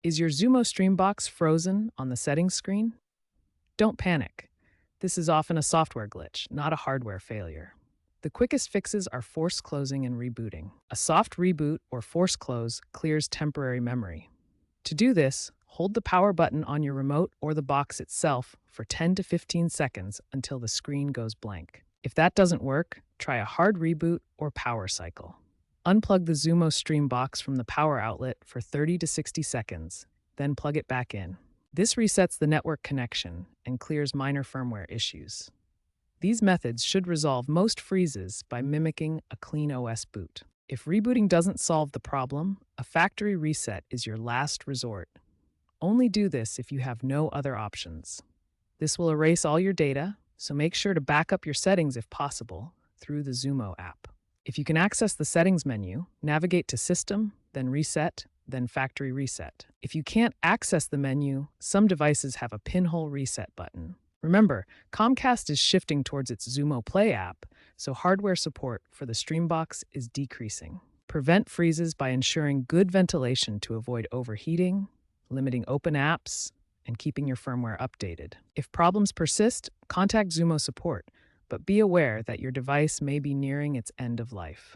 Is your Xumo Stream Box frozen on the settings screen? Don't panic. This is often a software glitch, not a hardware failure. The quickest fixes are force closing and rebooting. A soft reboot or force close clears temporary memory. To do this, hold the power button on your remote or the box itself for 10 to 15 seconds until the screen goes blank. If that doesn't work, try a hard reboot or power cycle. Unplug the Xumo Stream Box from the power outlet for 30 to 60 seconds, then plug it back in. This resets the network connection and clears minor firmware issues. These methods should resolve most freezes by mimicking a clean OS boot. If rebooting doesn't solve the problem, a factory reset is your last resort. Only do this if you have no other options. This will erase all your data, so make sure to back up your settings if possible through the Xumo app. If you can access the settings menu, navigate to System, then Reset, then Factory Reset. If you can't access the menu, some devices have a pinhole reset button. Remember, Comcast is shifting towards its Xumo Play app, so hardware support for the Streambox is decreasing. Prevent freezes by ensuring good ventilation to avoid overheating, limiting open apps, and keeping your firmware updated. If problems persist, contact Xumo support, but be aware that your device may be nearing its end of life.